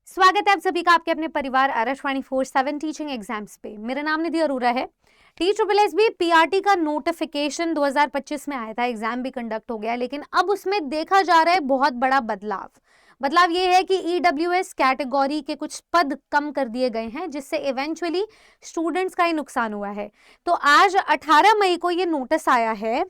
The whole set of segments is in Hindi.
स्वागत है आप सभी का आपके अपने परिवार आरएस 24/7 टीचिंग एग्जाम्स पे। मेरा नाम निधि अरोरा है। TSSB पीआरटी का नोटिफिकेशन 2025 में आया था, एग्जाम भी कंडक्ट हो गया, लेकिन अब उसमें देखा जा रहा है बहुत बड़ा बदलाव ये है कि ईडब्ल्यूएस कैटेगरी के कुछ पद कम कर दिए गए हैं, जिससे इवेंचुअली स्टूडेंट्स का ही नुकसान हुआ है। तो आज 18 मई को ये नोटिस आया है।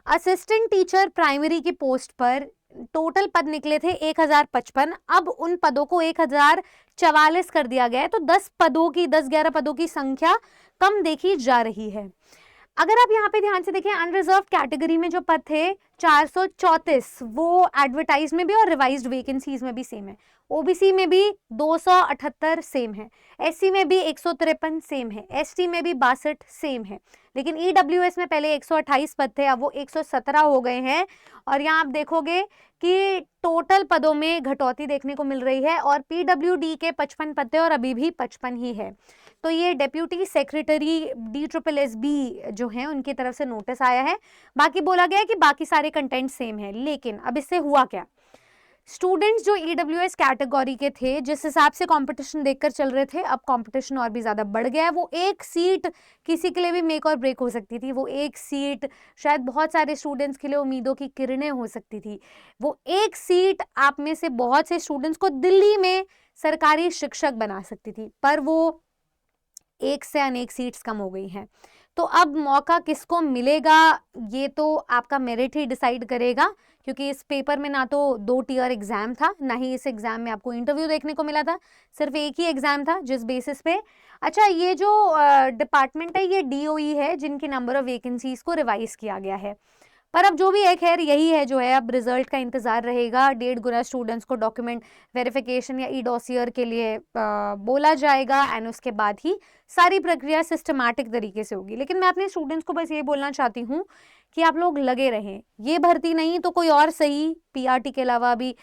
असिस्टेंट टीचर प्राइमरी की पोस्ट पर टोटल पद निकले थे 1055, अब उन पदों को 1044 कर दिया गया है। तो 10-11 पदों की संख्या कम देखी जा रही है। अगर आप यहाँ पे ध्यान से देखें, अनरिजर्व कैटेगरी में जो पद थे 434, वो एडवर्टाइज में भी और रिवाइज्ड वैकेंसीज में भी सेम है। ओबीसी में भी 278 सेम है, एससी में भी 153 सेम है, एसटी में भी 62 सेम है। लेकिन ईडब्ल्यूएस में पहले 128 पद थे, अब वो 117 हो गए हैं। और यहाँ आप देखोगे कि टोटल पदों में घटौती देखने को मिल रही है। और पीडब्ल्यूडी के 55 पद थे और अभी भी 55 ही है। तो ये डेप्यूटी सेक्रेटरी DSSB जो है उनकी तरफ से नोटिस आया है। बाकी बोला गया है कि बाकी सारे कंटेंट सेम है। लेकिन अब इससे हुआ क्या, स्टूडेंट्स जो ईडब्ल्यूएस कैटेगरी के थे, जिस हिसाब से कंपटीशन देखकर चल रहे थे, अब कंपटीशन और भी ज्यादा बढ़ गया है। वो एक सीट किसी के लिए भी मेक और ब्रेक हो सकती थी। वो एक सीट शायद बहुत सारे स्टूडेंट्स के लिए उम्मीदों की किरणें हो सकती थी। वो एक सीट आप में से बहुत से स्टूडेंट्स को दिल्ली में सरकारी शिक्षक बना सकती थी, पर वो एक से अनेक सीट्स कम हो गई हैं। तो अब मौका किसको मिलेगा, ये तो आपका मेरिट ही डिसाइड करेगा, क्योंकि इस पेपर में ना तो 2 टियर एग्जाम था, ना ही इस एग्जाम में आपको इंटरव्यू देखने को मिला था। सिर्फ एक ही एग्जाम था, जिस बेसिस पे अच्छा ये जो डिपार्टमेंट है ये DOE है, जिनकी नंबर ऑफ वैकेंसीज को रिवाइज किया गया है। पर अब जो भी है, खैर यही है जो है, अब रिजल्ट का इंतजार रहेगा। 1.5 गुना स्टूडेंट्स को डॉक्यूमेंट वेरिफिकेशन या ई-डॉसियर के लिए बोला जाएगा, एंड उसके बाद ही सारी प्रक्रिया सिस्टमैटिक तरीके से होगी। लेकिन मैं अपने स्टूडेंट्स को बस ये बोलना चाहती हूँ कि आप लोग लगे रहें। ये भर्ती नहीं तो कोई और सही, पीआरटी के अलावा भी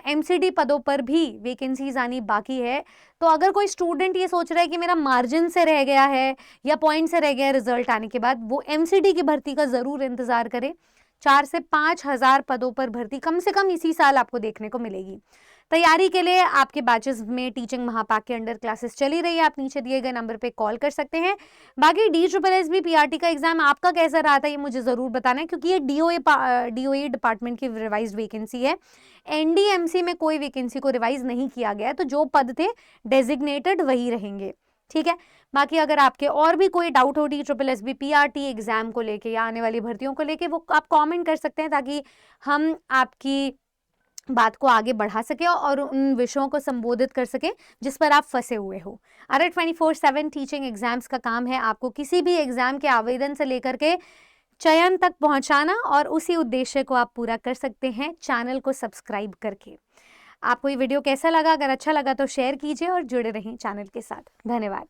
MCD पदों पर भी वैकेंसीज आनी बाकी है। तो अगर कोई स्टूडेंट ये सोच रहा है कि मेरा मार्जिन से रह गया है या पॉइंट से रह गया है रिजल्ट आने के बाद, वो MCD की भर्ती का जरूर इंतजार करें। 4 से 5 हजार पदों पर भर्ती कम से कम इसी साल आपको देखने को मिलेगी। तैयारी के लिए आपके बैचेस में टीचिंग महापाक के अंडर क्लासेस चली रही है, आप नीचे दिए गए नंबर पे कॉल कर सकते हैं। बाकी DSSB पीआरटी का एग्जाम आपका कैसा रहा था ये मुझे जरूर बताना है, क्योंकि ये DOE डिपार्टमेंट की रिवाइज वैकेंसी है। NDMC में कोई वैकेंसी को रिवाइज नहीं किया गया, तो जो पद थे डेजिग्नेटेड वही रहेंगे, ठीक है। बाकी अगर आपके और भी कोई डाउट हो DSSB पीआरटी एग्जाम को लेके या आने वाली भर्तियों को लेके, वो आप कमेंट कर सकते हैं, ताकि हम आपकी बात को आगे बढ़ा सके और उन विषयों को संबोधित कर सके जिस पर आप फंसे हुए हो। आरएस 24/7 टीचिंग एग्जाम्स का काम है आपको किसी भी एग्जाम के आवेदन से लेकर के चयन तक पहुंचाना, और उसी उद्देश्य को आप पूरा कर सकते हैं चैनल को सब्सक्राइब करके। आपको ये वीडियो कैसा लगा? अगर अच्छा लगा तो शेयर कीजिए और जुड़े रहें चैनल के साथ। धन्यवाद।